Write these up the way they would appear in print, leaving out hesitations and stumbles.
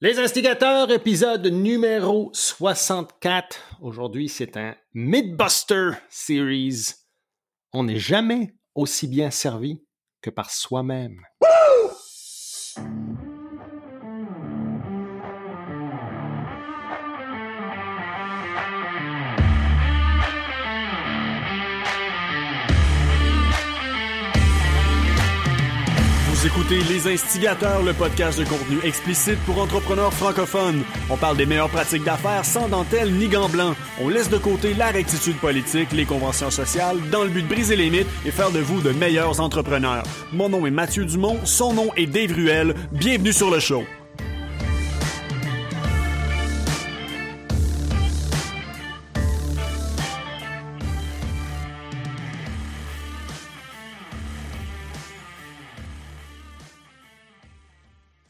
Les Instigateurs, épisode numéro 64. Aujourd'hui, c'est un Mythbuster Series. On n'est jamais aussi bien servi que par soi-même. Vous écoutez Les Instigateurs, le podcast de contenu explicite pour entrepreneurs francophones. On parle des meilleures pratiques d'affaires sans dentelle ni gants blancs. On laisse de côté la rectitude politique, les conventions sociales, dans le but de briser les mythes et faire de vous de meilleurs entrepreneurs. Mon nom est Mathieu Dumont, son nom est Dave Ruel. Bienvenue sur le show.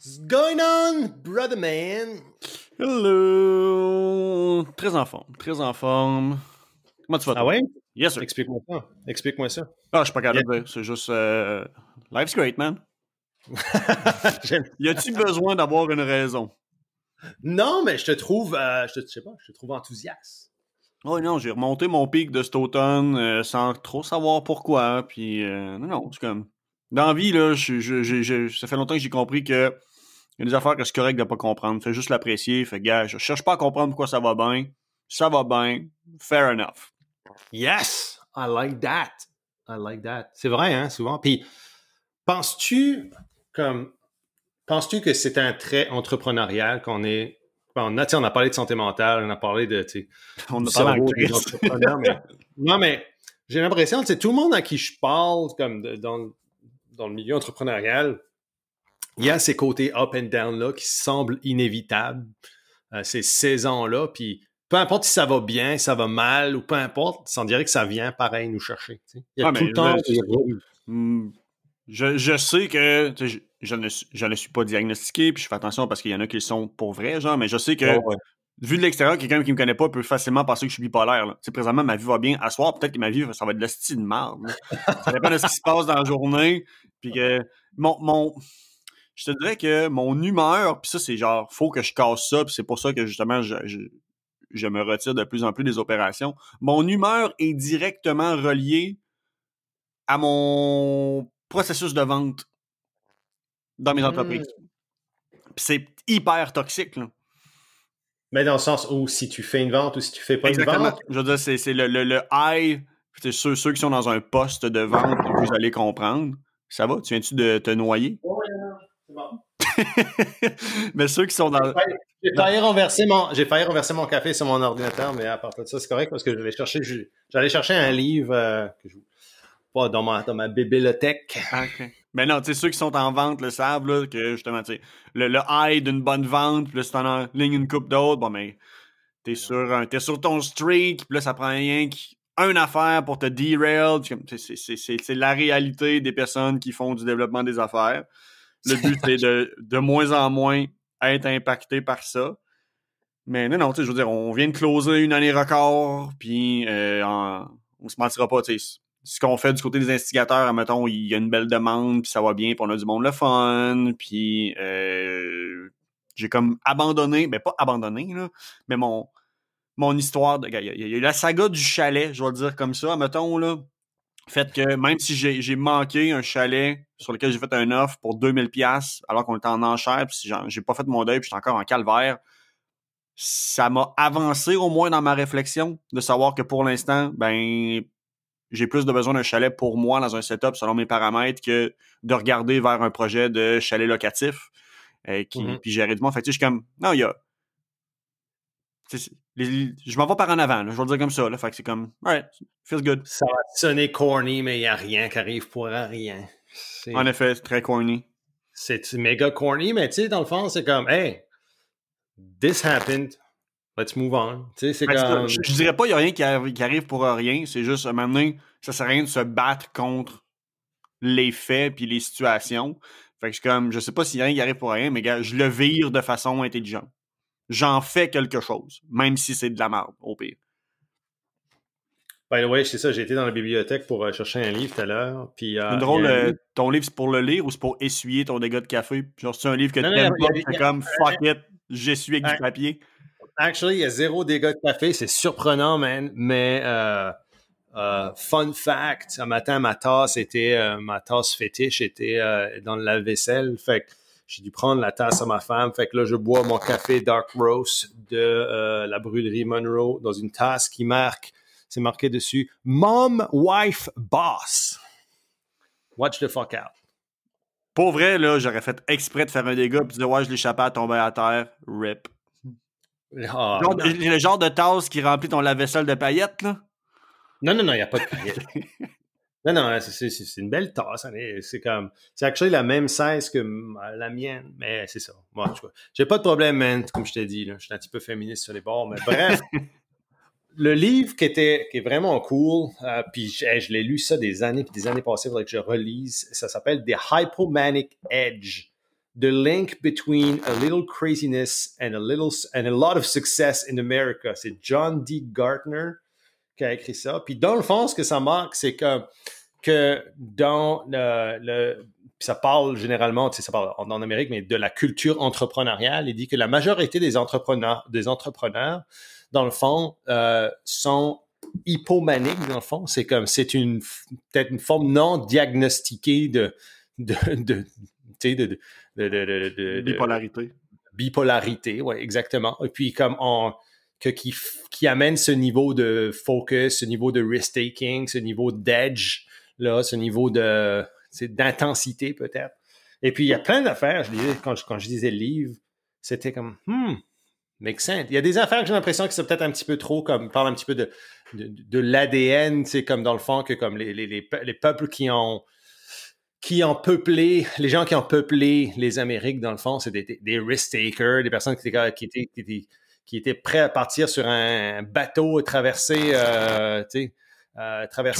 What's going on, brother man? Hello! Très en forme, très en forme. Comment tu vas? Ah ouais? Yes, sir. Explique-moi ça. Ah, je suis pas capable de dire. C'est juste... life's great, man. Y a-tu besoin d'avoir une raison? Non, mais je te trouve, je te trouve enthousiaste. Oh non, j'ai remonté mon pic de cet automne sans trop savoir pourquoi. Puis, non, c'est comme... Dans la vie, là, ça fait longtemps que j'ai compris que il y a des affaires que c'est correct de pas comprendre. Fais juste l'apprécier. Fait gars, je cherche pas à comprendre pourquoi ça va bien. Ça va bien. Fair enough. Yes! I like that. C'est vrai, hein, souvent. Puis, penses-tu que c'est un trait entrepreneurial qu'on est... On a parlé de santé mentale, on a parlé de... On a parlé des entrepreneurs, mais... Non, mais j'ai l'impression que tout le monde à qui je parle, comme dans le milieu entrepreneurial, il y a ces côtés up and down là qui semblent inévitables, ces saisons-là, puis peu importe si ça va bien, ça va mal, ou peu importe, on dirait que ça vient pareil nous chercher. T'sais. Il y a tout le temps... Je sais que je ne suis pas diagnostiqué, puis je fais attention parce qu'il y en a qui le sont pour vrai, genre, mais je sais que vu de l'extérieur, quelqu'un qui me connaît pas peut facilement penser que je suis bipolaire. Là. Présentement, ma vie va bien. À soir, peut-être que ma vie, ça va être de la style de merde. Ça dépend de ce qui se passe dans la journée. Puis que je te dirais que mon humeur, puis ça, c'est genre, faut que je casse ça, puis c'est pour ça que justement, je me retire de plus en plus des opérations. Mon humeur est directement reliée à mon processus de vente dans mes entreprises. Puis c'est hyper toxique, là. Mais dans le sens où si tu fais une vente ou si tu fais pas une vente. Je veux dire, c'est le high. C'est ceux qui sont dans un poste de vente, vous allez comprendre. Ça va? Tu viens-tu de te noyer? Oui, c'est bon. Mais ceux qui sont dans... J'ai failli renverser mon café sur mon ordinateur, mais à part de ça, c'est correct parce que j'allais chercher un livre que je pas dans ma bibliothèque. OK. Mais non, tu sais, ceux qui sont en vente le savent, là, que justement, tu sais, le high d'une bonne vente, puis là, si t'en as ligne une coupe d'autres, bon, mais t'es sur ton streak, puis là, ça prend rien une affaire pour te derail. C'est la réalité des personnes qui font du développement des affaires. Le but, c'est de moins en moins être impacté par ça. Mais non, tu sais, je veux dire, on vient de closer une année record, puis on se mentira pas, tu sais, ce qu'on fait du côté des instigateurs, admettons, il y a une belle demande, puis ça va bien, puis on a du monde le fun, puis j'ai comme abandonné, ben pas abandonné, là, mais mon histoire, il y a la saga du chalet, je vais le dire comme ça, admettons, là, fait que même si j'ai manqué un chalet sur lequel j'ai fait un offre pour 2000$, alors qu'on était en enchère, puis j'ai pas fait mon deuil, puis j'étais encore en calvaire, ça m'a avancé au moins dans ma réflexion de savoir que pour l'instant, ben j'ai plus de besoin d'un chalet pour moi dans un setup selon mes paramètres que de regarder vers un projet de chalet locatif puis gérer du monde. Fait que tu sais, je suis comme, non, il y a... je m'en vais par en avant, là, je vais le dire comme ça. Là, fait que c'est comme, alright, feels good. Ça va sonner corny, mais il n'y a rien qui arrive pour rien. En effet, c'est très corny. C'est méga corny, mais tu sais, dans le fond, c'est comme, hey, this happened. Let's move on. Tu sais, c'est comme... Je dirais pas qu'il y a rien qui arrive pour rien. C'est juste, à un moment donné, ça sert à rien de se battre contre les faits puis les situations. Fait que je sais pas s'il y a rien qui arrive pour rien, mais gars, je le vire de façon intelligente. J'en fais quelque chose, même si c'est de la merde, au pire. By the way, c'est ça, j'ai été dans la bibliothèque pour chercher un livre tout à l'heure. Puis, c'est drôle, ton livre, c'est pour le lire ou c'est pour essuyer ton dégât de café? Genre, c'est un livre que t'aimes pas, c'est comme fuck it, J'essuie avec du papier. Actually, il y a 0 dégâts de café. C'est surprenant, man. Mais fun fact, un matin, ma tasse fétiche était dans le lave-vaisselle. Fait que j'ai dû prendre la tasse à ma femme. Fait que là, je bois mon café Dark Roast de la brûlerie Monroe dans une tasse c'est marqué dessus « Mom, Wife, Boss ». Watch the fuck out. Pour vrai, là, j'aurais fait exprès de faire un dégât puis de dire « Ouais, je l'échappais à tomber à terre. RIP. » Le genre de tasse qui remplit ton lave-vaisselle de paillettes, là? Non, il n'y a pas de paillettes. Non, c'est une belle tasse. C'est actually la même size que la mienne, mais c'est ça. Bon, j'ai pas de problème, man, comme je t'ai dit. Là. Je suis un petit peu féministe sur les bords, mais bref. Le livre qui est vraiment cool, puis je l'ai lu ça des années passées, il faudrait que je relise. Ça s'appelle The Hypomanic Edge. The link between a little craziness and a lot of success in America. C'est John D. Gartner qui a écrit ça. Puis dans le fond, ce que ça marque, c'est que dans ça parle généralement, tu sais, ça parle en Amérique, mais de la culture entrepreneuriale. Il dit que la majorité des entrepreneurs, dans le fond, sont hypomaniques, dans le fond. C'est peut-être une forme non diagnostiquée de bipolarité. Bipolarité, ouais, exactement. Et puis qui amène ce niveau de focus, ce niveau de risk-taking, ce niveau d'edge, là, ce niveau d'intensité peut-être. Et puis il y a plein d'affaires. Quand je lisais le livre, c'était comme make sense. Il y a des affaires que j'ai l'impression que c'est peut-être un petit peu trop parle un petit peu de l'ADN, c'est comme dans le fond que comme les peuples qui ont peuplé, les gens qui ont peuplé les Amériques, dans le fond, c'est des risk-takers, des personnes qui étaient prêts à partir sur un bateau, traverser tout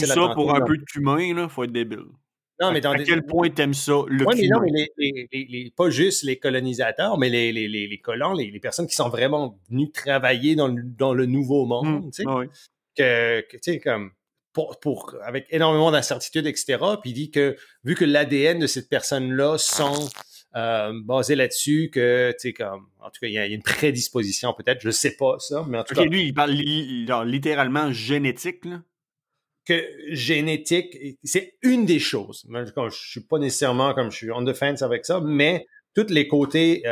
ça pour un peu de cumin, là, faut être débile. Non, mais à quel point t'aimes ça, le cumin? Non, mais pas juste les colonisateurs, mais les colons, les personnes qui sont vraiment venues travailler dans le nouveau monde, tu sais, oui. tu sais, comme avec énormément d'incertitudes, etc. Puis il dit que vu que l'ADN de cette personne-là sont basés là-dessus, que tu sais, comme en tout cas, il y a une prédisposition peut-être, je sais pas ça, mais en tout cas. Lui, il parle littéralement génétique, là. Que génétique, c'est une des choses. Moi, je suis pas nécessairement comme je suis on the fence avec ça, mais tous les côtés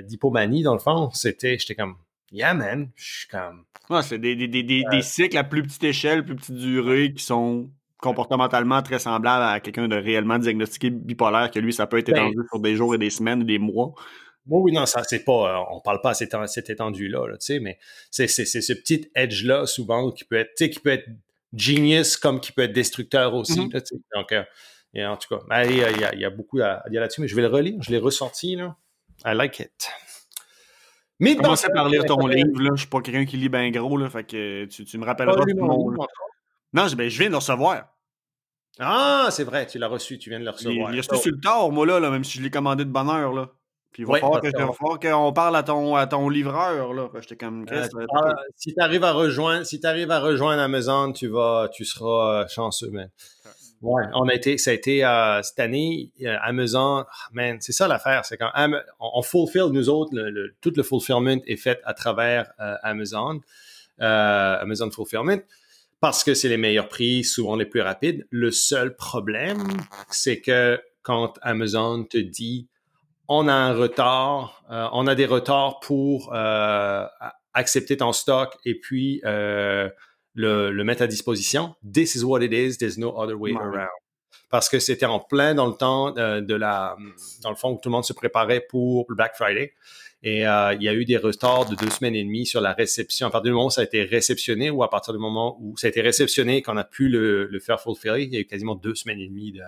d'hypomanie, dans le fond, j'étais comme yeah man, je suis comme. Ouais, c'est des cycles à plus petite échelle, plus petite durée, qui sont comportementalement très semblables à quelqu'un de réellement diagnostiqué bipolaire, que lui, ça peut être étendu sur des jours et des semaines, des mois. Oui, non, ça, c'est pas, on parle pas à cette étendue-là, tu sais, mais c'est ce petit edge-là, souvent, qui peut être genius comme qui peut être destructeur aussi. Mm-hmm. Là, donc, en tout cas, il y a beaucoup à dire là-dessus, mais je vais le relire. Je l'ai ressorti. Là. I like it. Mais commencez par lire ton livre. Là. Je suis pas quelqu'un qui lit bien gros. Là, fait que tu me rappelleras tout mon livre. Non, je viens de le recevoir. Ah, c'est vrai. Tu l'as reçu. Tu viens de le recevoir. Il est resté sur le tard, moi, là, même si je l'ai commandé de bonne heure. Là. Puis il va falloir qu'on parle à ton livreur, là. J'étais comme si tu arrives à rejoindre Amazon, tu seras chanceux, man. Ouais, ça a été cette année, Amazon, man, c'est ça l'affaire, c'est quand on fulfill, nous autres, tout le fulfillment est fait à travers Amazon Fulfillment, parce que c'est les meilleurs prix, souvent les plus rapides. Le seul problème, c'est que quand Amazon te dit on a un retard, on a des retards pour accepter ton stock et puis le mettre à disposition. This is what it is. There's no other way around. Parce que c'était en plein dans le temps dans le fond où tout le monde se préparait pour le Black Friday. Et il y a eu des retards de 2 semaines et demie sur la réception. À partir du moment où ça a été réceptionné ou à partir du moment où ça a été réceptionné et qu'on a pu le faire fulfiller, il y a eu quasiment 2 semaines et demie de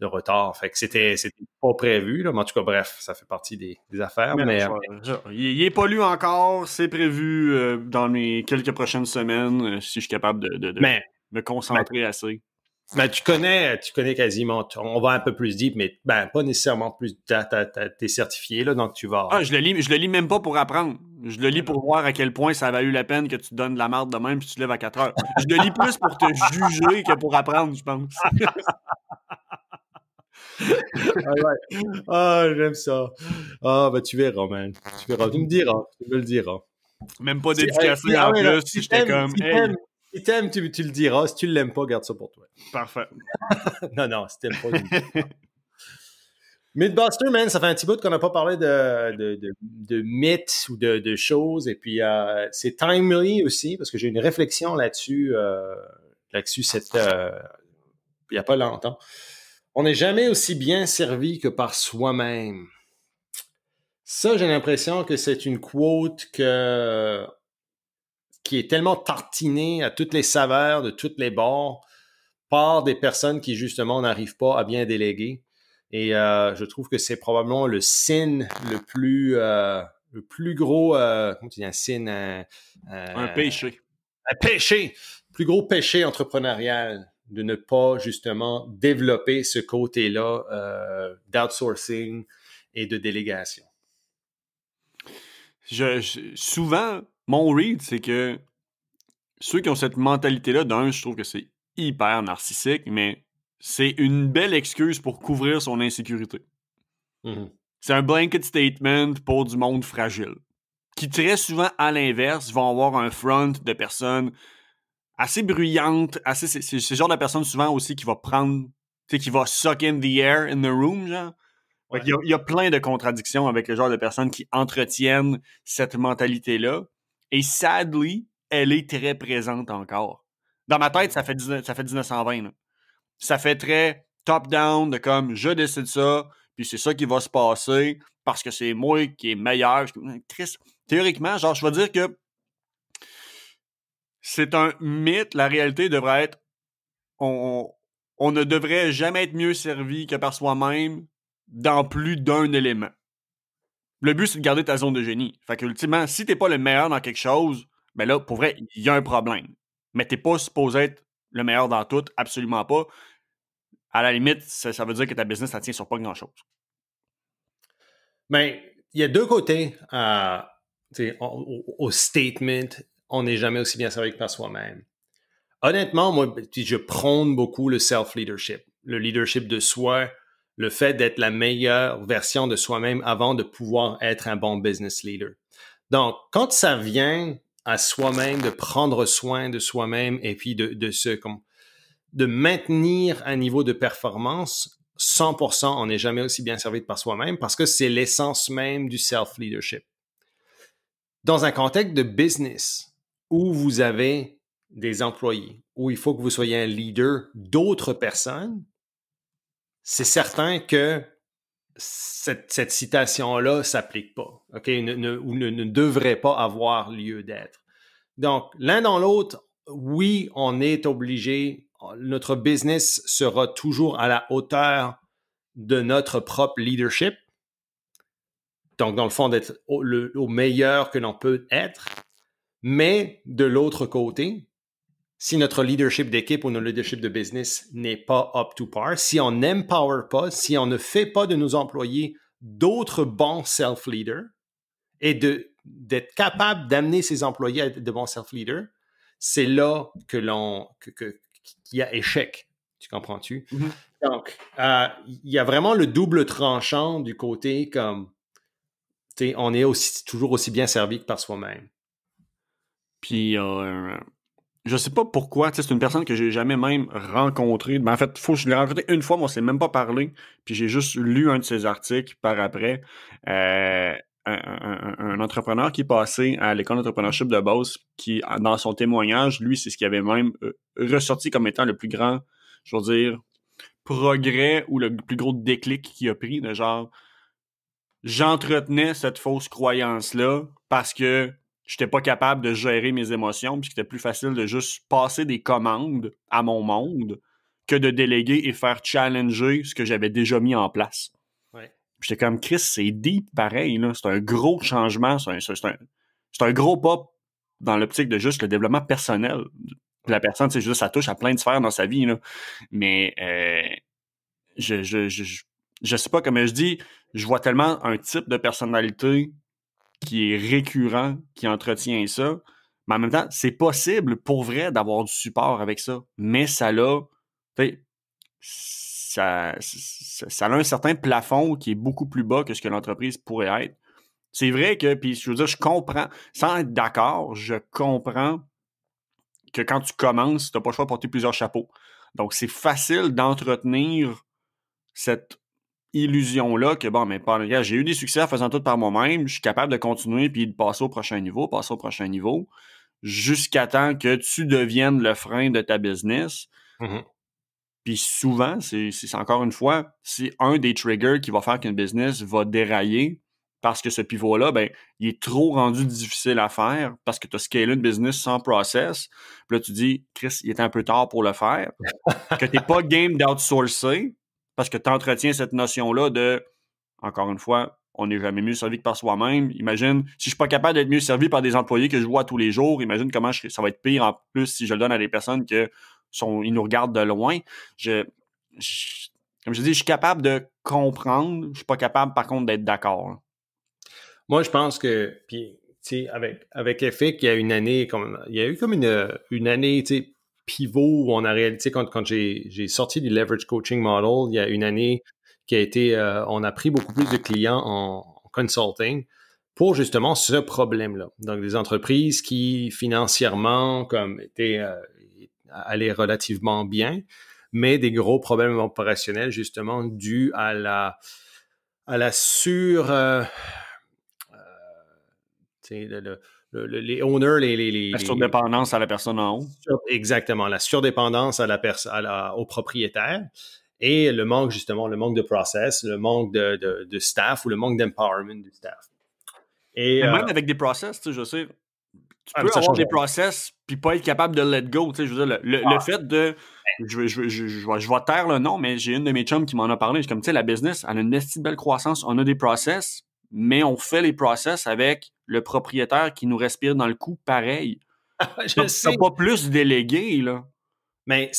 retard. Fait que c'était pas prévu, là, mais en tout cas, bref, ça fait partie des affaires. Il est pas lu encore, c'est prévu dans les quelques prochaines semaines, si je suis capable de me concentrer assez. Ben, tu connais quasiment, on va un peu plus deep, mais pas nécessairement plus, t'es certifié, là, donc tu vas... Ah, je le lis même pas pour apprendre. Je le lis pour voir à quel point ça a valu la peine que tu te donnes de la merde de même puis tu te lèves à 4 heures. Je le lis plus pour te juger que pour apprendre, je pense. Ah, ouais. Ah, j'aime ça. Ah, ben tu verras, man. Tu verras. Tu me diras. Tu me le diras. Même pas Si, dédicacé en là, plus. J'étais comme, hey, si t'aimes, tu le diras. Si tu l'aimes pas, garde ça pour toi. parfait. Non, non, si t'aimes pas, tu me diras. Mythbuster, man, ça fait un petit bout qu'on n'a pas parlé de mythes ou de choses. Et puis, c'est timely aussi, parce que j'ai une réflexion là-dessus, il n'y a pas longtemps. On n'est jamais aussi bien servi que par soi-même. Ça, j'ai l'impression que c'est une quote qui est tellement tartinée à toutes les saveurs, de toutes les bords, par des personnes qui, justement, n'arrivent pas à bien déléguer. Et je trouve que c'est probablement le sin le plus gros, comment tu dis, un sin, Un péché. un péché, plus gros péché entrepreneurial de ne pas justement développer ce côté-là d'outsourcing et de délégation. Souvent, mon read, c'est que ceux qui ont cette mentalité-là, d'un, je trouve que c'est hyper narcissique, mais c'est une belle excuse pour couvrir son insécurité. Mm-hmm. C'est un blanket statement pour du monde fragile. Qui très souvent, à l'inverse, vont avoir un front de personnes assez bruyantes, c'est ce genre de personne souvent aussi qui va prendre, tu sais, qui va suck in the air in the room, genre. Ouais. Il y a plein de contradictions avec le genre de personnes qui entretiennent cette mentalité-là. Et sadly, elle est très présente encore. Dans ma tête, ça fait 1920. Là. Ça fait très top-down de comme je décide ça, puis c'est ça qui va se passer parce que c'est moi qui est meilleur. Triste. Théoriquement, genre, je vais dire que c'est un mythe. La réalité devrait être on ne devrait jamais être mieux servi que par soi-même dans plus d'un élément. Le but, c'est de garder ta zone de génie. Fait que, ultimement, si t'es pas le meilleur dans quelque chose, ben là, pour vrai, il y a un problème. Mais t'es pas supposé être le meilleur dans tout, absolument pas. À la limite, ça veut dire que ta business, ça tient sur pas grand-chose. Mais il y a deux côtés au statement. On n'est jamais aussi bien servi que par soi-même. Honnêtement, moi, je prône beaucoup le self-leadership, le leadership de soi, le fait d'être la meilleure version de soi-même avant de pouvoir être un bon business leader. Donc, quand ça vient à soi-même, de prendre soin de soi-même et puis de maintenir un niveau de performance, 100%, on n'est jamais aussi bien servi que par soi-même parce que c'est l'essence même du self-leadership. Dans un contexte de business où vous avez des employés, où il faut que vous soyez un leader d'autres personnes, c'est certain que cette citation-là ne s'applique pas, OK, ou ne devrait pas avoir lieu d'être. Donc, l'un dans l'autre, oui, on est obligé, notre business sera toujours à la hauteur de notre propre leadership. Donc, dans le fond, d'être au meilleur que l'on peut être. Mais de l'autre côté, si notre leadership d'équipe ou notre leadership de business n'est pas up to par, si on n'empower pas, si on ne fait pas de nos employés d'autres bons self-leaders et d'être capable d'amener ces employés à être de bons self-leaders, c'est là qu'il y a échec. Tu comprends-tu? Mm-hmm. Donc, il y a vraiment le double tranchant du côté comme, tu sais, on est toujours aussi bien servi que par soi-même. Puis, je sais pas pourquoi, tu sais, c'est une personne que j'ai jamais même rencontrée. Ben, en fait, je l'ai rencontré une fois, mais on s'est même pas parlé. Puis j'ai juste lu un de ses articles par après. Un entrepreneur qui est passé à l'école d'entrepreneurship de Beauce, qui, dans son témoignage, lui, c'est ce qui avait même ressorti comme étant le plus grand, je veux dire, progrès ou le plus gros déclic qu'il a pris, de genre, j'entretenais cette fausse croyance-là parce que j'étais pas capable de gérer mes émotions, puis c'était plus facile de juste passer des commandes à mon monde que de déléguer et faire challenger ce que j'avais déjà mis en place. Ouais. J'étais comme, Chris, c'est deep pareil, là. C'est un gros changement, c'est un gros pas dans l'optique de juste le développement personnel de la personne. Tu sais, juste, ça touche à plein de sphères dans sa vie, là. Mais je sais pas, comme je dis, je vois tellement un type de personnalité qui est récurrent, qui entretient ça. Mais en même temps, c'est possible pour vrai d'avoir du support avec ça. Mais ça l'a, ça a un certain plafond qui est beaucoup plus bas que ce que l'entreprise pourrait être. C'est vrai que, puis je veux dire, je comprends, sans être d'accord, je comprends que quand tu commences, tu n'as pas le choix de porter plusieurs chapeaux. Donc, c'est facile d'entretenir cette illusion-là que, bon, mais regarde, j'ai eu des succès en faisant tout par moi-même, je suis capable de continuer puis de passer au prochain niveau, jusqu'à temps que tu deviennes le frein de ta business. Mm-hmm. Puis souvent, c'est encore une fois, c'est un des triggers qui va faire qu'une business va dérailler parce que ce pivot-là, ben, il est trop rendu difficile à faire parce que tu as scalé une business sans process. Puis là, tu dis, Chris, il était un peu tard pour le faire. Que tu n'es pas game d'outsourcer parce que tu entretiens cette notion-là de, encore une fois, on n'est jamais mieux servi que par soi-même. Imagine, si je suis pas capable d'être mieux servi par des employés que je vois tous les jours, imagine comment ça va être pire en plus si je le donne à des personnes ils nous regardent de loin. Comme je dis, je suis capable de comprendre. Je suis pas capable, par contre, d'être d'accord. Là. Moi, je pense que, puis, tu sais, avec Epic, il y a une année, il y a eu comme une année, tu sais, pivot où on a réalisé, quand j'ai sorti du leverage coaching model, il y a une année qui a été, on a pris beaucoup plus de clients en consulting pour justement ce problème-là. Donc, des entreprises qui financièrement, comme, allaient relativement bien, mais des gros problèmes opérationnels, justement, dus à la les owners, La surdépendance à la personne en haut. Exactement, la surdépendance au propriétaire et le manque de process, le manque de staff ou le manque d'empowerment du staff. Et même avec des process, tu sais, je sais, tu peux avoir des process puis pas être capable de let go. Tu sais, je veux dire, le fait de... Je vais taire le nom, mais j'ai une de mes chums qui m'en a parlé. Je suis comme, tu sais, la business, elle a une belle croissance. On a des process, mais on fait les process avec le propriétaire qui nous respire dans le cou pareil. Je sais. T'as pas plus délégué, là. Mais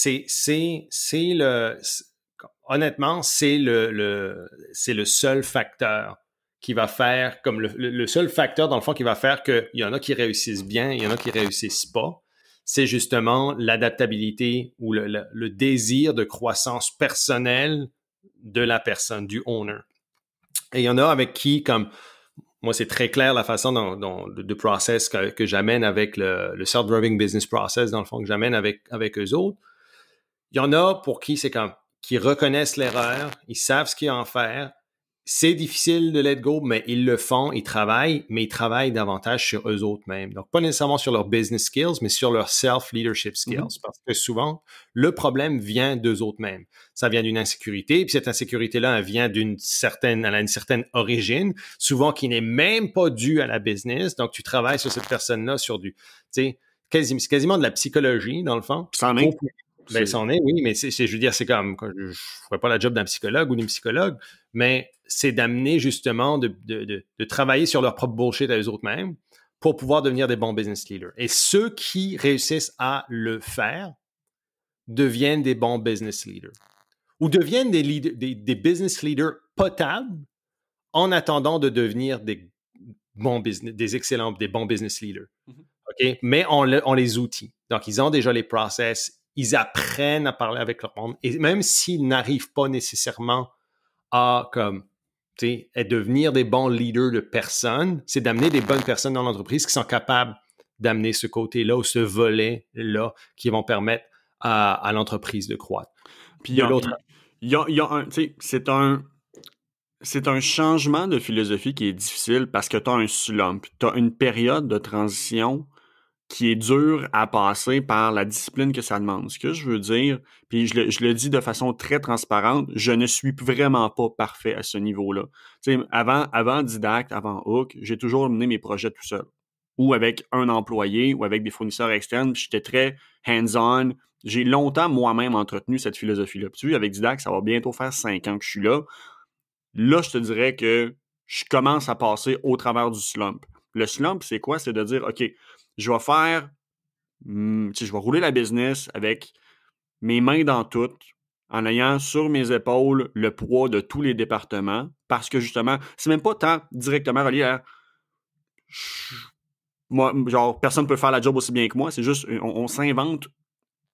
honnêtement, c'est le seul facteur qui va faire, comme le seul facteur, dans le fond, qui va faire qu'il y en a qui réussissent bien, il y en a qui réussissent pas. C'est justement l'adaptabilité ou le désir de croissance personnelle de la personne, du owner. Et il y en a avec qui, comme moi, c'est très clair la façon de process que j'amène avec le self-driving business process, dans le fond, que j'amène avec eux autres. Il y en a pour qui c'est comme, qui reconnaissent l'erreur, ils savent ce qu'il y a à en faire. C'est difficile de let go, mais ils le font, ils travaillent, mais ils travaillent davantage sur eux autres mêmes. Donc, pas nécessairement sur leurs business skills, mais sur leurs self-leadership skills. Mm-hmm. Parce que souvent, le problème vient d'eux autres mêmes. Ça vient d'une insécurité, puis cette insécurité-là, elle vient elle a une certaine origine, souvent qui n'est même pas due à la business. Donc, tu travailles sur cette personne-là sur tu sais, c'est quasiment de la psychologie, dans le fond. Ça en est. Ben, c'en est, oui, mais je veux dire, c'est comme, je ne ferais pas la job d'un psychologue ou d'une psychologue, mais c'est d'amener justement de travailler sur leur propre bullshit à eux autres mêmes pour pouvoir devenir des bons business leaders. Et ceux qui réussissent à le faire deviennent des bons business leaders ou deviennent des business leaders potables en attendant de devenir des bons business leaders. OK? Mais on les outille. Donc, ils ont déjà les process. Ils apprennent à parler avec leur monde. Et même s'ils n'arrivent pas nécessairement à devenir des bons leaders de personnes, c'est d'amener des bonnes personnes dans l'entreprise qui sont capables d'amener ce côté-là ou ce volet-là qui vont permettre à l'entreprise de croître. Puis il y a un, tu sais, c'est un changement de philosophie qui est difficile parce que tu as un slump, tu as une période de transition qui est dur à passer par la discipline que ça demande. Ce que je veux dire, puis je le dis de façon très transparente, je ne suis vraiment pas parfait à ce niveau-là. Tu sais, avant Didacte, avant Hook, j'ai toujours mené mes projets tout seul. Ou avec un employé, ou avec des fournisseurs externes, puis j'étais très hands-on. J'ai longtemps moi-même entretenu cette philosophie-là. Puis tu vois, avec Didacte, ça va bientôt faire 5 ans que je suis là. Là, je te dirais que je commence à passer au travers du slump. Le slump, c'est quoi? C'est de dire, OK, je vais faire, je vais rouler la business avec mes mains dans tout, en ayant sur mes épaules le poids de tous les départements, parce que justement, c'est même pas tant directement relié à moi, genre, personne ne peut faire la job aussi bien que moi, c'est juste, on s'invente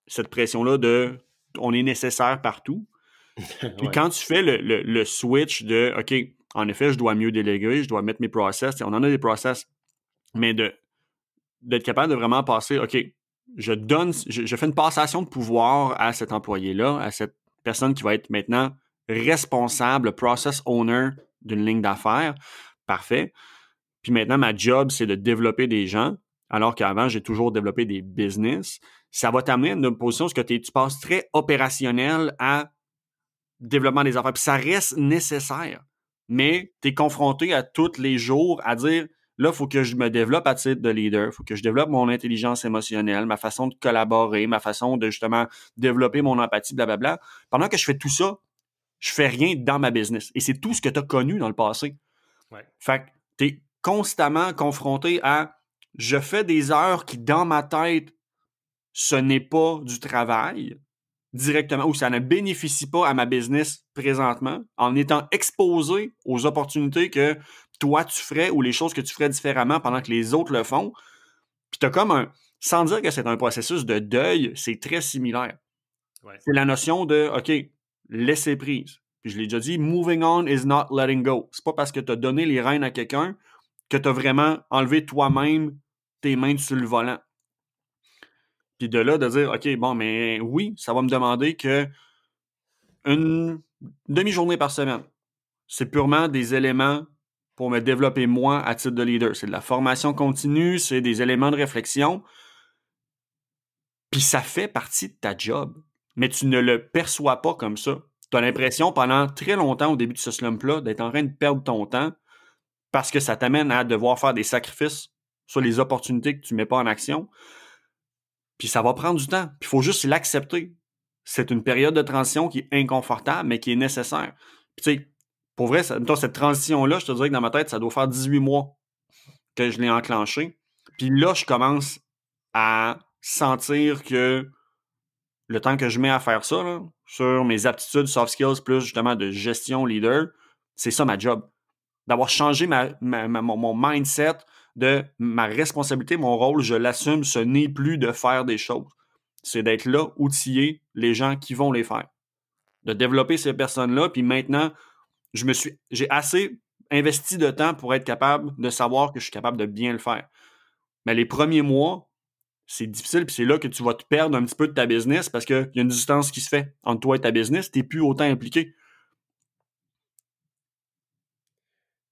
cette pression-là de on est nécessaire partout. Puis Ouais. quand tu fais le switch de, OK, en effet, je dois mieux déléguer, je dois mettre mes process, on en a des process, mais d'être capable de vraiment passer, OK, je fais une passation de pouvoir à cet employé-là, à cette personne qui va être maintenant responsable, process owner d'une ligne d'affaires. Parfait. Puis maintenant, ma job, c'est de développer des gens, alors qu'avant, j'ai toujours développé des business. Ça va t'amener à une position où tu passes très opérationnel à développement des affaires. Puis ça reste nécessaire. Mais tu es confronté à tous les jours à dire, là, il faut que je me développe à titre de leader, il faut que je développe mon intelligence émotionnelle, ma façon de collaborer, ma façon de justement développer mon empathie, blablabla. Pendant que je fais tout ça, je fais rien dans ma business. Et c'est tout ce que tu as connu dans le passé. Ouais. Fait que tu es constamment confronté à, je fais des heures qui, dans ma tête, ce n'est pas du travail directement, ou ça ne bénéficie pas à ma business présentement, en étant exposé aux opportunités que toi tu ferais ou les choses que tu ferais différemment pendant que les autres le font. Puis t'as comme sans dire que c'est un processus de deuil, c'est très similaire. Ouais. C'est la notion de, OK, laisser prise. Puis je l'ai déjà dit, moving on is not letting go. C'est pas parce que tu as donné les rênes à quelqu'un que tu as vraiment enlevé toi-même tes mains sur le volant. Puis de là, de dire, OK, bon, mais oui, ça va me demander que une demi-journée par semaine. C'est purement des éléments pour me développer moi à titre de leader. C'est de la formation continue, c'est des éléments de réflexion. Puis ça fait partie de ta job. Mais tu ne le perçois pas comme ça. Tu as l'impression pendant très longtemps au début de ce slump-là d'être en train de perdre ton temps parce que ça t'amène à devoir faire des sacrifices sur les opportunités que tu ne mets pas en action. Puis ça va prendre du temps. Puis il faut juste l'accepter. C'est une période de transition qui est inconfortable, mais qui est nécessaire. Puis tu sais, pour vrai, cette transition-là, je te dirais que dans ma tête, ça doit faire 18 mois que je l'ai enclenchée. Puis là, je commence à sentir que le temps que je mets à faire ça, là, sur mes aptitudes, soft skills, plus justement de gestion leader, c'est ça ma job. D'avoir changé mon mindset de ma responsabilité, mon rôle, je l'assume, ce n'est plus de faire des choses. C'est d'être là, outiller les gens qui vont les faire. De développer ces personnes-là, puis maintenant, j'ai assez investi de temps pour être capable de savoir que je suis capable de bien le faire. Mais les premiers mois, c'est difficile, puis c'est là que tu vas te perdre un petit peu de ta business parce qu'il y a une distance qui se fait entre toi et ta business, tu n'es plus autant impliqué.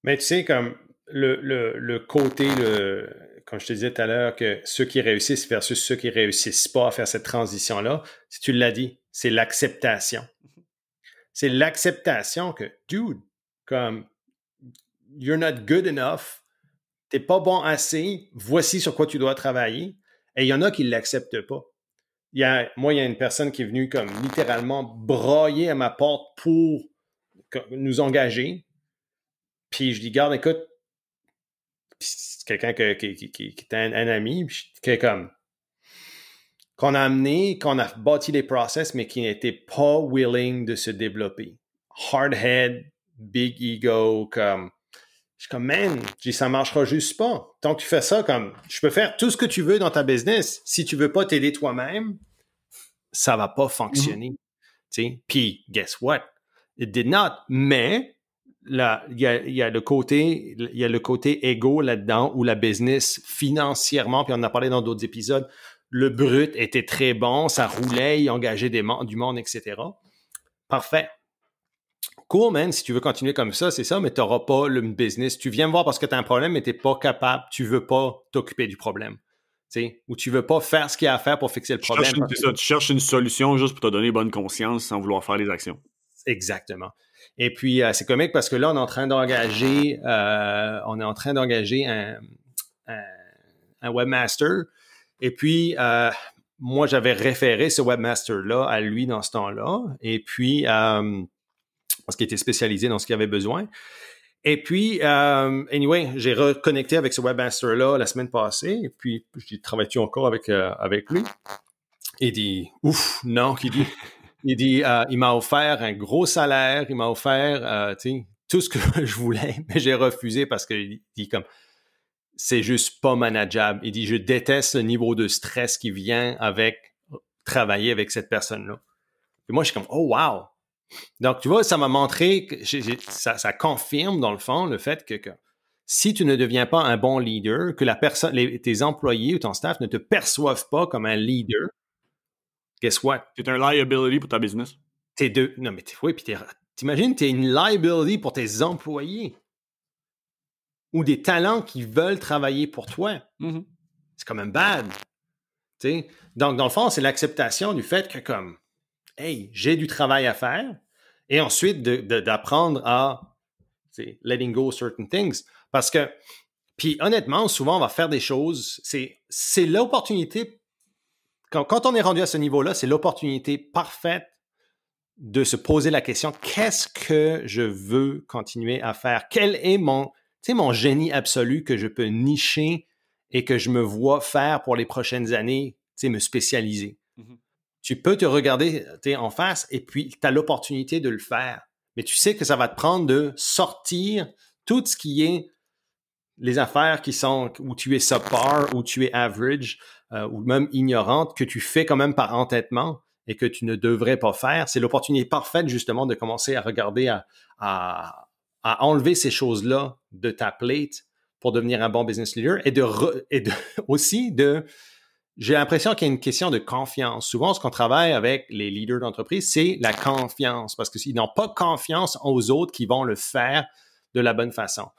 Mais tu sais, comme le côté, comme je te disais tout à l'heure, que ceux qui réussissent versus ceux qui réussissent pas à faire cette transition-là, si tu l'as dit, c'est l'acceptation. C'est l'acceptation que, dude, comme, you're not good enough, t'es pas bon assez, voici sur quoi tu dois travailler. Et il y en a qui l'acceptent pas. Moi, il y a une personne qui est venue comme littéralement brailler à ma porte pour nous engager. Puis je dis, garde, écoute, c'est quelqu'un qui est un ami, qui est comme, qu'on a amené, qu'on a bâti les process, mais qui n'était pas willing de se développer. Hard head, big ego, comme, je suis comme, man, je dis, ça marchera juste pas. Tant que tu fais ça, comme, je peux faire tout ce que tu veux dans ta business. Si tu veux pas t'aider toi-même, ça va pas fonctionner. Mm-hmm. Puis, guess what? It did not. Mais, là, il y a le côté ego là-dedans où la business, financièrement, puis on en a parlé dans d'autres épisodes, le brut était très bon, ça roulait, il engageait du monde, etc. Parfait. Cool, man, si tu veux continuer comme ça, c'est ça, mais tu n'auras pas le business. Tu viens me voir parce que tu as un problème, mais tu n'es pas capable, tu ne veux pas t'occuper du problème. Ou tu ne veux pas faire ce qu'il y a à faire pour fixer le problème. Tu cherches une solution juste pour te donner bonne conscience sans vouloir faire les actions. Exactement. Et puis, c'est comique parce que là, on est en train d'engager un webmaster. Et puis, moi, j'avais référé ce webmaster-là à lui dans ce temps-là. Et puis, parce qu'il était spécialisé dans ce qu'il avait besoin. Et puis, anyway, j'ai reconnecté avec ce webmaster-là la semaine passée. Et puis, je dis, travailles-tu encore avec lui? Il dit, ouf, non, il dit, il m'a offert un gros salaire, il m'a offert, tout ce que je voulais, mais j'ai refusé parce qu'il dit comme, c'est juste pas manageable. Il dit, je déteste le niveau de stress qui vient avec travailler avec cette personne-là. Et moi, je suis comme, oh wow! Donc, tu vois, ça m'a montré, ça confirme dans le fond le fait que si tu ne deviens pas un bon leader, que tes employés ou ton staff ne te perçoivent pas comme un leader, guess what? T'es un liability pour ta business. Non, mais oui, puis t'imagines, t'es une liability pour tes employés ou des talents qui veulent travailler pour toi. Mm-hmm. C'est quand même bad. T'sais? Donc, dans le fond, c'est l'acceptation du fait que comme, hey, j'ai du travail à faire et ensuite d'apprendre à letting go certain things. Parce que, puis honnêtement, souvent, on va faire des choses, c'est l'opportunité, quand on est rendu à ce niveau-là, c'est l'opportunité parfaite de se poser la question, qu'est-ce que je veux continuer à faire? Quel est mon génie absolu que je peux nicher et que je me vois faire pour les prochaines années, me spécialiser? Mm-hmm. Tu peux te regarder en face et puis tu as l'opportunité de le faire. Mais tu sais que ça va te prendre de sortir tout ce qui est les affaires qui sont où tu es subpar, où tu es average, ou même ignorante, que tu fais quand même par entêtement et que tu ne devrais pas faire. C'est l'opportunité parfaite justement de commencer à regarder, à enlever ces choses-là de ta plate pour devenir un bon business leader aussi j'ai l'impression qu'il y a une question de confiance. Souvent, ce qu'on travaille avec les leaders d'entreprise, c'est la confiance parce qu'ils n'ont pas confiance aux autres qui vont le faire de la bonne façon.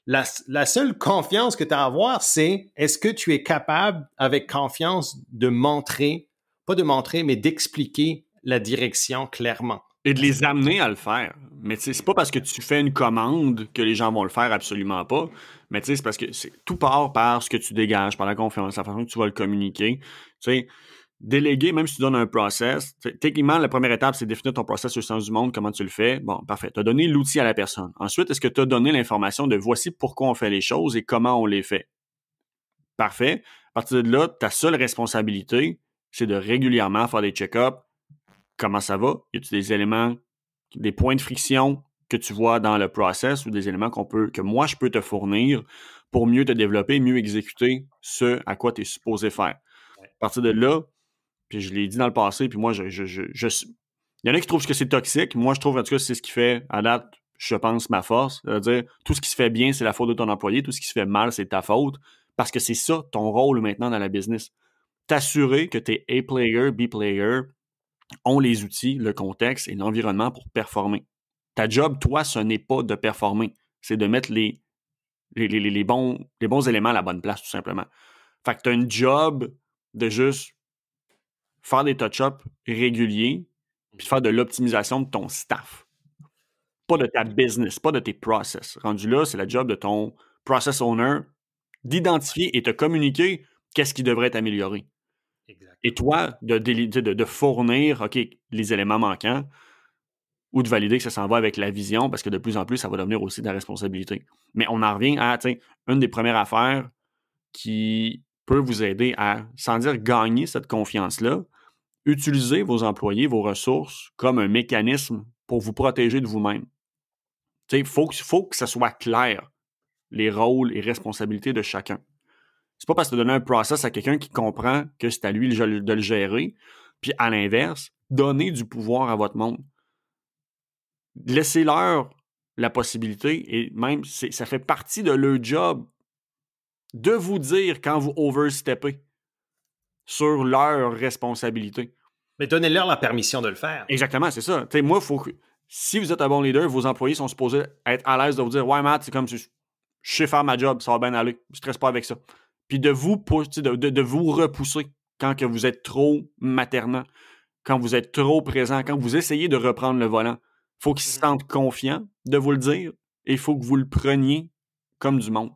La seule confiance que tu as à avoir, c'est est-ce que tu es capable, avec confiance, pas de montrer, mais d'expliquer la direction clairement. Et de les amener à le faire. Mais tu sais, c'est pas parce que tu fais une commande que les gens vont le faire, absolument pas. Mais tu sais, c'est parce que tout part par ce que tu dégages, par la confiance, la façon que tu vas le communiquer. Tu sais, déléguer, même si tu donnes un process, techniquement, la première étape, c'est définir ton process au sens du monde, comment tu le fais. Bon, parfait. Tu as donné l'outil à la personne. Ensuite, est-ce que tu as donné l'information de voici pourquoi on fait les choses et comment on les fait? Parfait. À partir de là, ta seule responsabilité, c'est de régulièrement faire des check-ups. Comment ça va? Y a-t-il des éléments, des points de friction que tu vois dans le process ou des éléments que moi, je peux te fournir pour mieux te développer, mieux exécuter ce à quoi tu es supposé faire. À partir de là, puis je l'ai dit dans le passé, puis moi, il y en a qui trouvent que c'est toxique. Moi, je trouve, en tout cas, c'est ce qui fait, à date, je pense, ma force. C'est-à-dire, tout ce qui se fait bien, c'est la faute de ton employé. Tout ce qui se fait mal, c'est ta faute. Parce que c'est ça, ton rôle maintenant dans la business. T'assurer que tu es A-player, B-player, ont les outils, le contexte et l'environnement pour performer. Ta job, toi, ce n'est pas de performer. C'est de mettre les bons éléments à la bonne place, tout simplement. Fait que tu as une job de juste faire des touch-ups réguliers puis faire de l'optimisation de ton staff. Pas de ta business, pas de tes process. Rendu là, c'est la job de ton process owner d'identifier et te communiquer qu'est-ce qui devrait être amélioré. Exactement. Et toi, de fournir les éléments manquants ou de valider que ça s'en va avec la vision parce que de plus en plus, ça va devenir aussi de la responsabilité. Mais on en revient à une des premières affaires qui peut vous aider à, sans dire gagner cette confiance-là, utiliser vos employés, vos ressources comme un mécanisme pour vous protéger de vous-même. Il faut que ça soit clair, les rôles et responsabilités de chacun. C'est pas parce que tu donnes un process à quelqu'un qui comprend que c'est à lui de le gérer, puis à l'inverse, donnez du pouvoir à votre monde. Laissez-leur la possibilité, et même ça fait partie de leur job, de vous dire quand vous oversteppez sur leur responsabilité. Mais donnez-leur la permission de le faire. Exactement, c'est ça. T'sais, moi, si vous êtes un bon leader, vos employés sont supposés être à l'aise de vous dire « Ouais, Matt, c'est comme si je sais faire ma job, ça va bien aller, je ne stresse pas avec ça. » Puis de vous repousser quand que vous êtes trop maternant, quand vous êtes trop présent, quand vous essayez de reprendre le volant. Il faut qu'ils se sentent confiants de vous le dire et il faut que vous le preniez comme du monde.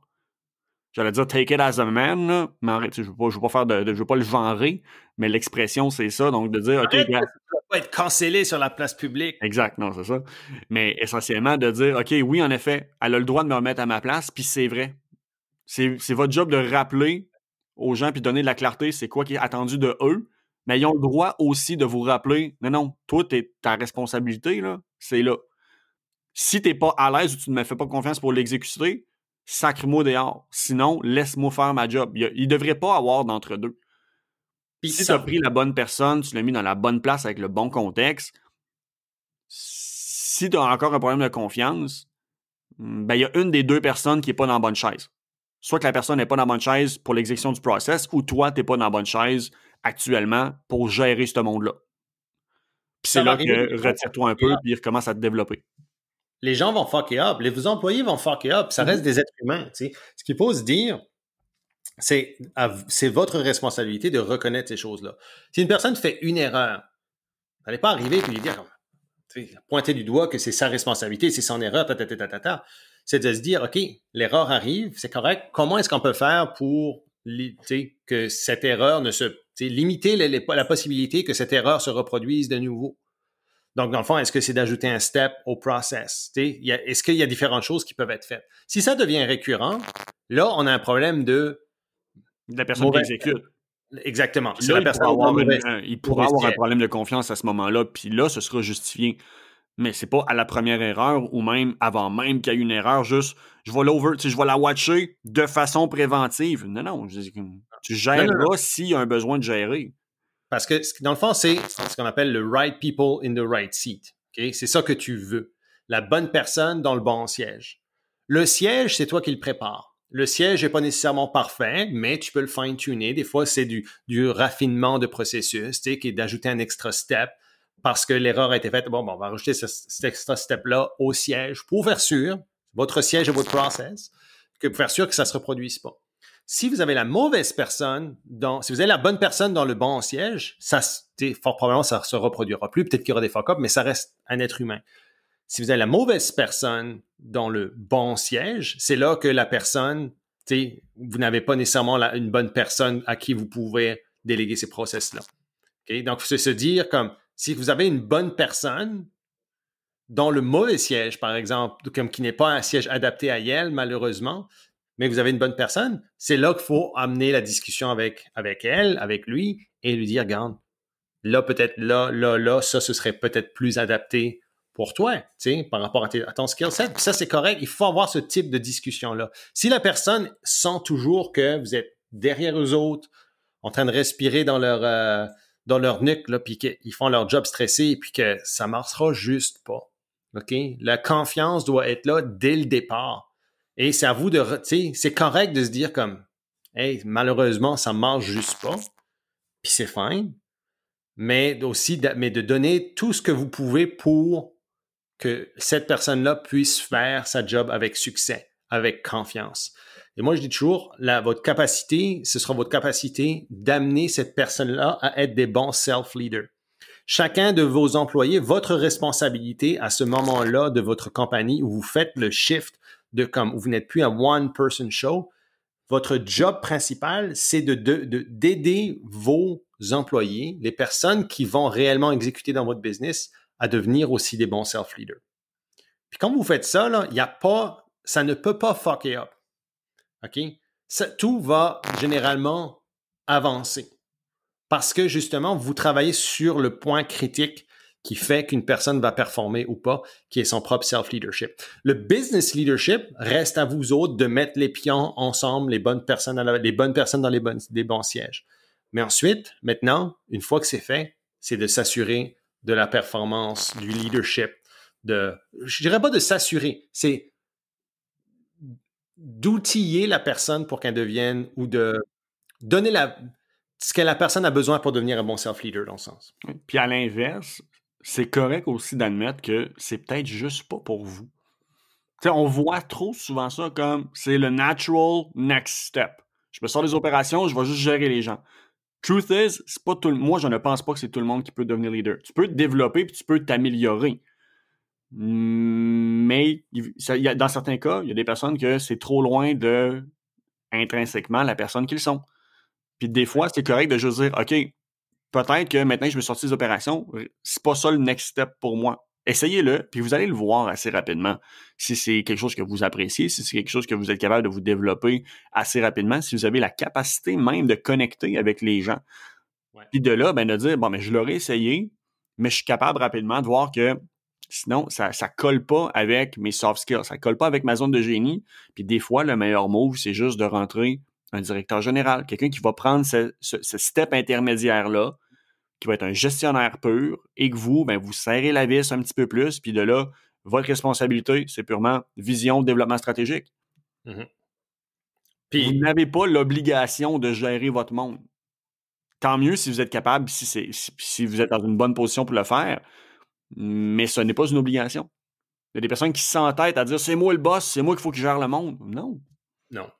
J'allais dire take it as a man, là, mais arrête, je veux pas le genrer, mais l'expression, c'est ça. Donc, de dire, ça va pas être cancellé sur la place publique. Exact, non, c'est ça. Mais essentiellement, de dire, OK, oui, en effet, elle a le droit de me remettre à ma place, puis c'est vrai. C'est votre job de rappeler aux gens puis donner de la clarté, c'est quoi qui est attendu de eux, mais ils ont le droit aussi de vous rappeler, non, toi, ta responsabilité, là, c'est là. Si t'es pas à l'aise ou tu ne me fais pas confiance pour l'exécuter, sacre-moi dehors. Sinon, laisse-moi faire ma job. Il ne devrait pas avoir d'entre-deux. Puis si tu as pris la bonne personne, tu l'as mis dans la bonne place avec le bon contexte, si tu as encore un problème de confiance, ben, il y a une des deux personnes qui n'est pas dans la bonne chaise. Soit que la personne n'est pas dans la bonne chaise pour l'exécution du process, ou toi, tu n'es pas dans la bonne chaise actuellement pour gérer ce monde-là. Puis c'est là que retire-toi un peu, puis il recommence à te développer. Les gens vont fucker up. Vos employés vont fucker up. Ça reste des êtres humains. Tu sais. Ce qu'il faut se dire, c'est votre responsabilité de reconnaître ces choses-là. Si une personne fait une erreur, vous n'allez pas arriver et lui dire, pointer du doigt que c'est sa responsabilité, c'est son erreur, c'est de se dire, OK, l'erreur arrive, c'est correct. Comment est-ce qu'on peut faire pour que cette erreur ne se... limiter la possibilité que cette erreur se reproduise de nouveau? Donc, dans le fond, est-ce que c'est d'ajouter un step au process? Est-ce qu'il y a différentes choses qui peuvent être faites? Si ça devient récurrent, là, on a un problème de la personne qui exécute. Exactement. Là, il pourra avoir un problème de confiance à ce moment-là, puis là, ce sera justifié. Mais c'est pas à la première erreur ou même avant même qu'il y ait une erreur, juste je vais la watcher de façon préventive. Non, tu géreras s'il y a un besoin de gérer. Parce que dans le fond, c'est ce qu'on appelle le right people in the right seat. Okay? C'est ça que tu veux. La bonne personne dans le bon siège. Le siège, c'est toi qui le prépares. Le siège n'est pas nécessairement parfait, mais tu peux le fine-tuner. Des fois, c'est du raffinement de processus, qui est d'ajouter un extra step parce que l'erreur a été faite. Bon, on va rajouter cet extra step-là au siège pour faire sûr, votre siège et votre process, pour faire sûr que ça ne se reproduise pas. Si vous avez la mauvaise personne, si vous avez la bonne personne dans le bon siège, fort probablement, ça ne se reproduira plus. Peut-être qu'il y aura des fuck-ups, mais ça reste un être humain. Si vous avez la mauvaise personne dans le bon siège, c'est là que la personne, vous n'avez pas nécessairement une bonne personne à qui vous pouvez déléguer ces process-là. Okay? Donc, c'est se dire comme, si vous avez une bonne personne dans le mauvais siège, par exemple, comme qui n'est pas un siège adapté à elle, malheureusement, mais vous avez une bonne personne, c'est là qu'il faut amener la discussion avec elle, avec lui, et lui dire, regarde, là, peut-être, là, ça, ce serait peut-être plus adapté pour toi, par rapport à ton skill set. Puis ça, c'est correct. Il faut avoir ce type de discussion-là. Si la personne sent toujours que vous êtes derrière eux autres, en train de respirer dans leur nuque, là, puis qu'ils font leur job stressé, puis que ça marchera juste pas. OK? La confiance doit être là dès le départ. Et c'est à vous c'est correct de se dire comme, hey, malheureusement, ça marche juste pas. Puis c'est fine. Mais aussi, de donner tout ce que vous pouvez pour que cette personne-là puisse faire sa job avec succès, avec confiance. Et moi, je dis toujours, votre capacité, ce sera votre capacité d'amener cette personne-là à être des bons self-leaders. Chacun de vos employés, votre responsabilité à ce moment-là de votre compagnie où vous faites le shift où vous n'êtes plus un one-person show, votre job principal, c'est d'aider vos employés, les personnes qui vont réellement exécuter dans votre business, à devenir aussi des bons self-leaders. Puis quand vous faites ça, là, ça ne peut pas fucker up. OK? Tout va généralement avancer. Parce que justement, vous travaillez sur le point critique qui fait qu'une personne va performer ou pas, qui est son propre self-leadership. Le business leadership reste à vous autres de mettre les pions ensemble, les bonnes personnes dans les bons sièges. Mais ensuite, maintenant, une fois que c'est fait, c'est de s'assurer de la performance, du leadership, je dirais pas de s'assurer, c'est d'outiller la personne pour qu'elle devienne ou de donner ce que la personne a besoin pour devenir un bon self-leader dans le sens. Puis à l'inverse, c'est correct aussi d'admettre que c'est peut-être juste pas pour vous. T'sais, on voit trop souvent ça comme c'est le natural next step. Je me sors des opérations, je vais juste gérer les gens. Truth is, c'est pas moi, je ne pense pas que c'est tout le monde qui peut devenir leader. Tu peux te développer puis tu peux t'améliorer. Mais dans certains cas, il y a des personnes que c'est trop loin de intrinsèquement la personne qu'ils sont. Puis des fois, c'est correct de juste dire, OK, peut-être que maintenant que je me sortis des opérations, c'est pas ça le next step pour moi. Essayez-le, puis vous allez le voir assez rapidement. Si c'est quelque chose que vous appréciez, si c'est quelque chose que vous êtes capable de vous développer assez rapidement, si vous avez la capacité même de connecter avec les gens. Ouais. Puis de là, de dire, bon, mais je l'aurais essayé, mais je suis capable rapidement de voir que sinon, ça colle pas avec mes soft skills, ça colle pas avec ma zone de génie. Puis des fois, le meilleur move, c'est juste de rentrer un directeur général, quelqu'un qui va prendre ce step intermédiaire-là, qui va être un gestionnaire pur et que vous, ben, vous serrez la vis un petit peu plus, puis de là, votre responsabilité, c'est purement vision, développement stratégique. Mm-hmm. Vous n'avez pas l'obligation de gérer votre monde. Tant mieux si vous êtes capable, si vous êtes dans une bonne position pour le faire, mais ce n'est pas une obligation. Il y a des personnes qui s'entêtent à dire « c'est moi le boss, c'est moi qu'il faut que je gère le monde ». Non. Non.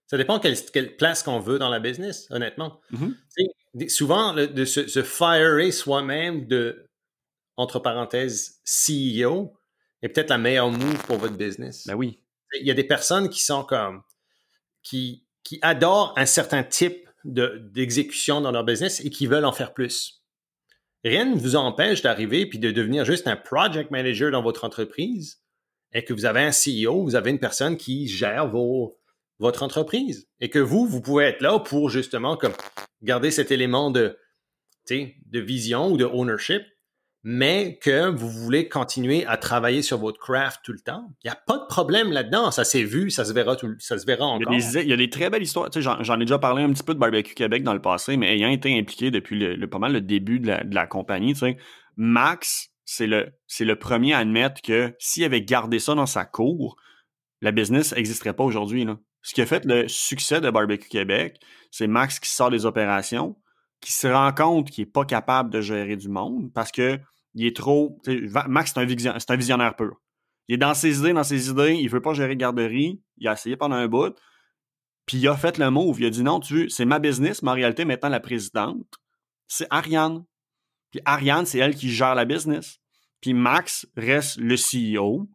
Ça dépend quelle place qu'on veut dans la business, honnêtement. Mm-hmm. Souvent, de se firer soi-même de, entre parenthèses, CEO est peut-être la meilleure move pour votre business. Ben oui. Il y a des personnes qui sont comme... qui adorent un certain type d'exécution dans leur business et qui veulent en faire plus. Rien ne vous empêche d'arriver puis de devenir juste un project manager dans votre entreprise et que vous avez un CEO, vous avez une personne qui gère votre entreprise et que vous pouvez être là pour justement comme garder cet élément de vision ou de ownership, mais que vous voulez continuer à travailler sur votre craft tout le temps. Il n'y a pas de problème là-dedans. Ça s'est vu, ça se verra encore. Il y a des très belles histoires. Tu sais, j'en ai déjà parlé un petit peu de Barbecue Québec dans le passé, mais ayant été impliqué depuis pas mal le début de la compagnie, tu sais, Max, c'est le premier à admettre que s'il avait gardé ça dans sa cour, la business n'existerait pas aujourd'hui, là. Ce qui a fait le succès de Barbecue Québec, c'est Max qui sort des opérations, qui se rend compte qu'il n'est pas capable de gérer du monde parce que il est trop... Max, c'est un visionnaire pur. Il est dans ses idées, il veut pas gérer garderie, il a essayé pendant un bout, puis il a fait le move, il a dit non, c'est ma business, mais en réalité, maintenant, la présidente, c'est Ariane. Puis Ariane, c'est elle qui gère la business. Puis Max reste le CEO,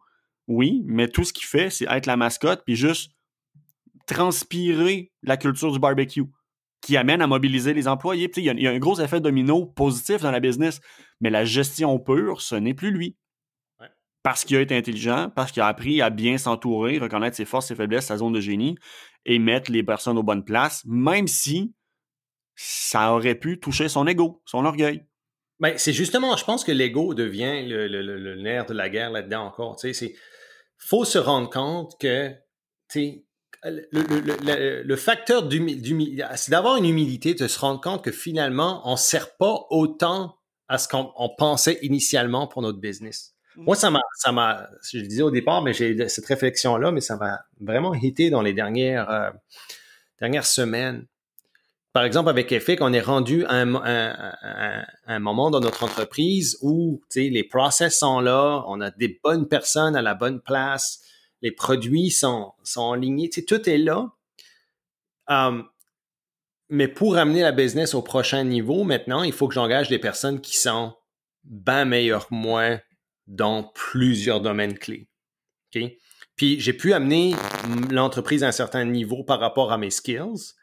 oui, mais tout ce qu'il fait, c'est être la mascotte, puis juste transpirer la culture du barbecue, qui amène à mobiliser les employés. Il y a un gros effet domino positif dans la business, mais la gestion pure, ce n'est plus lui. Ouais. Parce qu'il a été intelligent, parce qu'il a appris à bien s'entourer, reconnaître ses forces, ses faiblesses, sa zone de génie, et mettre les personnes aux bonnes places, même si ça aurait pu toucher son ego, son orgueil. Ben, c'est justement, je pense que l'ego devient le nerf de la guerre là-dedans encore. Faut se rendre compte que le facteur d'humilité, c'est d'avoir une humilité, de se rendre compte que finalement, on ne sert pas autant à ce qu'on pensait initialement pour notre business. Moi, ça m'a, je le disais au départ, mais j'ai cette réflexion-là, mais ça m'a vraiment hité dans les dernières semaines. Par exemple, avec Efic, on est rendu à un moment dans notre entreprise où les process sont là, on a des bonnes personnes à la bonne place, les produits sont alignés, tout est là. Mais pour amener la business au prochain niveau, maintenant, il faut que j'engage des personnes qui sont bien meilleures que moi dans plusieurs domaines clés. Okay? Puis, j'ai pu amener l'entreprise à un certain niveau par rapport à mes skills.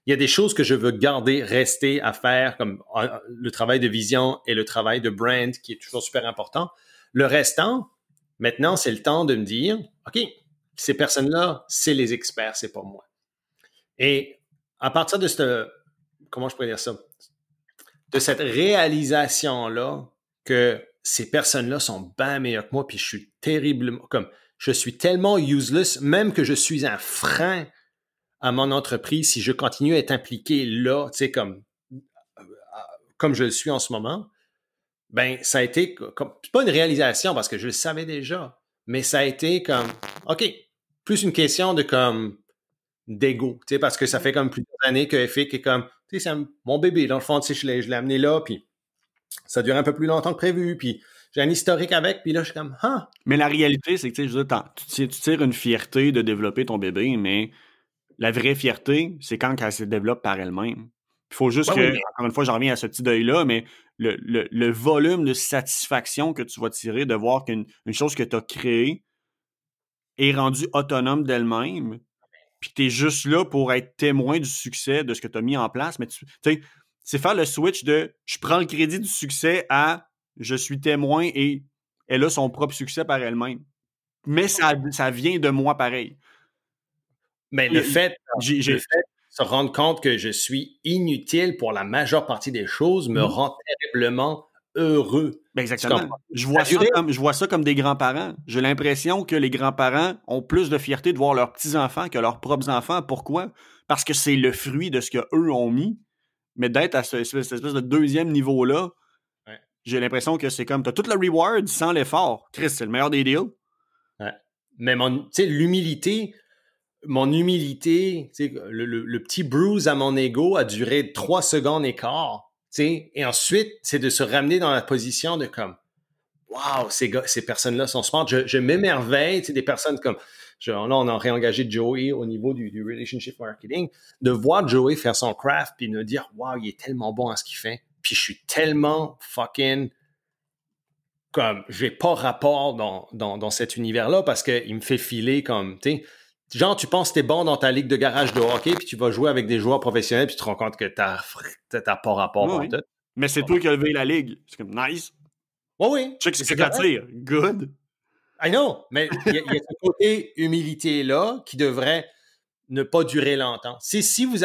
Il y a des choses que je veux garder, rester à faire, comme le travail de vision et le travail de brand, qui est toujours super important. Le restant, maintenant, c'est le temps de me dire, OK, ces personnes-là, c'est les experts, c'est pas moi. Et à partir de comment je pourrais dire ça? De cette réalisation-là que ces personnes-là sont bien meilleures que moi, puis je suis tellement useless, même que je suis un frein à mon entreprise si je continue à être impliqué là, comme je le suis en ce moment, ben ça a été c'est pas une réalisation parce que je le savais déjà, mais ça a été comme OK, plus une question de d'ego, parce que ça fait comme plusieurs années que Efic est comme c'est mon bébé dans le fond, je l'ai amené là, puis ça dure un peu plus longtemps que prévu, puis j'ai un historique avec, puis là je suis comme Mais la réalité, c'est que tu tires une fierté de développer ton bébé, mais la vraie fierté, c'est quand elle se développe par elle-même. Il faut juste encore une fois, j'en reviens à ce petit deuil-là, mais le volume de satisfaction que tu vas tirer de voir qu'une chose que tu as créée est rendue autonome d'elle-même, puis tu es juste là pour être témoin du succès de ce que tu as mis en place. Mais tu sais, c'est faire le switch de je prends le crédit du succès à je suis témoin et elle a son propre succès par elle-même. Mais ça vient de moi pareil. Mais le fait de se rendre compte que je suis inutile pour la majeure partie des choses me rend terriblement heureux. Ben exactement. Je vois ça comme des grands-parents. J'ai l'impression que les grands-parents ont plus de fierté de voir leurs petits-enfants que leurs propres enfants. Pourquoi? Parce que c'est le fruit de ce qu'eux ont mis. Mais d'être à cette espèce de deuxième niveau-là, j'ai l'impression que c'est comme, t'as tout le reward sans l'effort. Chris, c'est le meilleur des deals. Ouais. Mais l'humilité, mon humilité, le petit bruise à mon ego a duré 3 secondes et quart. Et ensuite, c'est de se ramener dans la position de comme, wow, ces personnes-là sont smart. Je m'émerveille, des personnes comme, là, on a réengagé Joey au niveau du relationship marketing, de voir Joey faire son craft puis de dire, wow, il est tellement bon à ce qu'il fait. Puis je suis tellement fucking comme, j'ai pas rapport dans cet univers-là parce qu'il me fait filer comme, genre, tu penses que t'es bon dans ta ligue de garage de hockey puis tu vas jouer avec des joueurs professionnels puis tu te rends compte que t'as pas rapport Oui. Tout. Mais c'est toi qui as levé la ligue. C'est comme, nice. Oui. Tu sais que c'est ce que t'attires. Good. I know, mais il y a ce côté humilité-là qui devrait ne pas durer longtemps. Si vous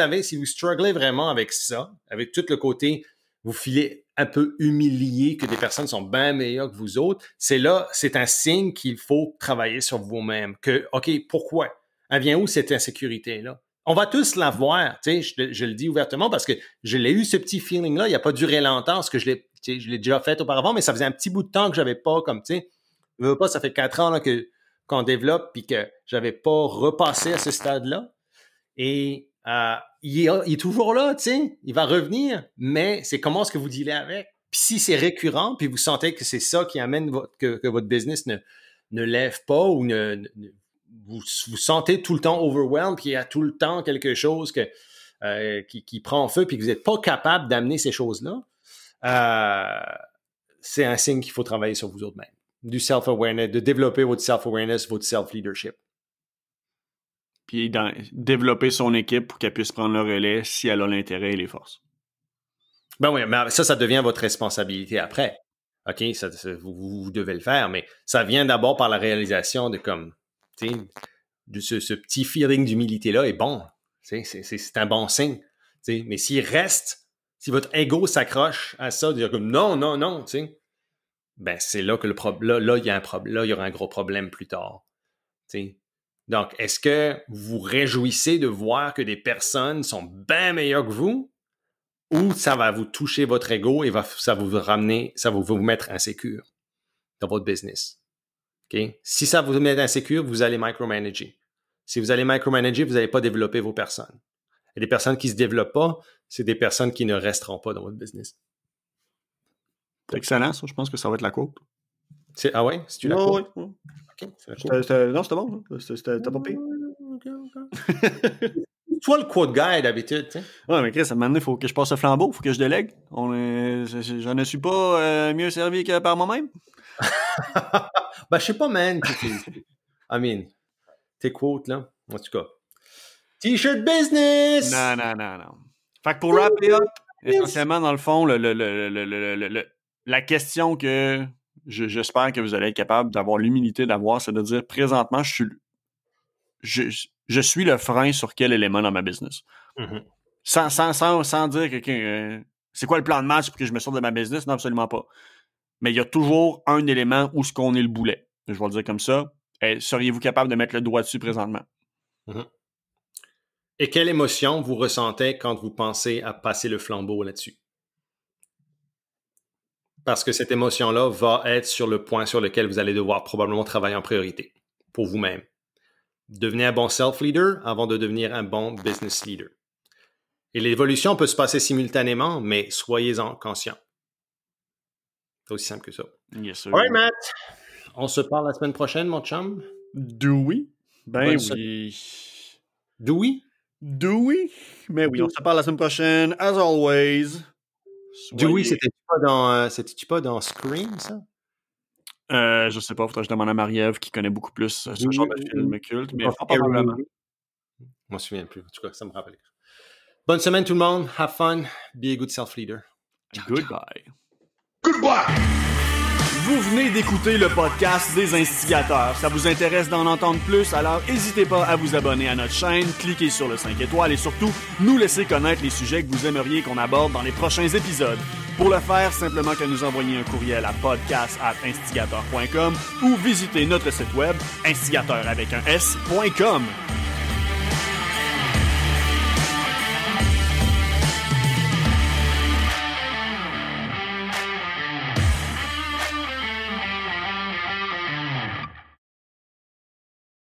strugglez vraiment avec ça, avec tout le côté, vous filez un peu humilié que des personnes sont bien meilleures que vous autres, c'est un signe qu'il faut travailler sur vous-même. Que, OK, pourquoi? Elle vient où cette insécurité-là? On va tous l'avoir, je le dis ouvertement parce que je l'ai eu ce petit feeling-là, il n'a pas duré longtemps parce que je l'ai déjà fait auparavant, mais ça faisait un petit bout de temps que j'avais pas comme, ça fait 4 ans là, qu'on développe puis que j'avais pas repassé à ce stade-là. Et il est toujours là, il va revenir, mais c'est comment est-ce que vous dealez avec. Puis si c'est récurrent, puis vous sentez que c'est ça qui amène que votre business ne lève pas ou vous sentez tout le temps overwhelmed, puis il y a tout le temps quelque chose qui prend feu, puis que vous n'êtes pas capable d'amener ces choses-là, c'est un signe qu'il faut travailler sur vous autres-mêmes. Du self-awareness, de développer votre self-awareness, votre self-leadership. Puis développer son équipe pour qu'elle puisse prendre le relais si elle a l'intérêt et les forces. Ben oui, mais ça devient votre responsabilité après. OK, vous devez le faire, mais ça vient d'abord par la réalisation de comme, de ce petit feeling d'humilité-là est bon. C'est un bon signe. Mais s'il reste, si votre ego s'accroche à ça, de dire comme non, ben c'est là que là, il y a un problème. Là, il y aura un gros problème plus tard. Donc, est-ce que vous vous réjouissez de voir que des personnes sont bien meilleures que vous ou ça va vous toucher votre ego et ça va vous mettre insécure dans votre business? Okay? Si ça vous met insécure, vous allez micromanager. Si vous allez micromanager, vous n'allez pas développer vos personnes. Et les personnes qui ne se développent pas, c'est des personnes qui ne resteront pas dans votre business. C'est excellent, ça. Je pense que ça va être la quote. Ah ouais? C'est-tu la quote? Oui. Okay, non, c'était bon. C'était pas pire. Toi, le quote guy, d'habitude. Ouais, mais Chris, à un moment donné, il faut que je passe le flambeau, il faut que je délègue. Je ne suis pas mieux servi que par moi-même. Ben, je sais pas, man. I mean, tes quotes, là. En tout cas. T-shirt business! Non. Fait que pour wrap it up, essentiellement, dans le fond, la question que j'espère que vous allez être capable d'avoir l'humilité d'avoir, c'est de dire présentement, je suis le frein sur quel élément dans ma business. Mm-hmm. Sans dire que c'est quoi le plan de match pour que je me sorte de ma business? Non, absolument pas. Mais il y a toujours un élément où ce qu'on est le boulet. Je vais le dire comme ça. Seriez-vous capable de mettre le doigt dessus présentement? Mm-hmm. Et quelle émotion vous ressentez quand vous pensez à passer le flambeau là-dessus? Parce que cette émotion-là va être sur le point sur lequel vous allez devoir probablement travailler en priorité pour vous-même. Devenez un bon self-leader avant de devenir un bon business leader. Et l'évolution peut se passer simultanément, mais soyez-en conscients. C'est aussi simple que ça. Yes, sir. All right, Matt. On se parle la semaine prochaine, mon chum? Do we? Ben oui. Do we? Do we? Mais oui, on se parle la semaine prochaine, as always. Do we, c'était-tu pas dans Scream, ça? Je sais pas, faudrait que je demande à Marie-Ève qui connaît beaucoup plus ce genre de film culte, mais probablement. Je m'en souviens plus. En tout cas, ça me rappelle. Bonne semaine tout le monde. Have fun. Be a good self-leader. Goodbye. Vous venez d'écouter le podcast des Instigateurs. Ça vous intéresse d'en entendre plus, alors n'hésitez pas à vous abonner à notre chaîne, cliquez sur le 5 étoiles et surtout, nous laisser connaître les sujets que vous aimeriez qu'on aborde dans les prochains épisodes. Pour le faire, simplement que nous envoyer un courriel à podcast@instigateur.com ou visiter notre site web instigateur avec un s.com.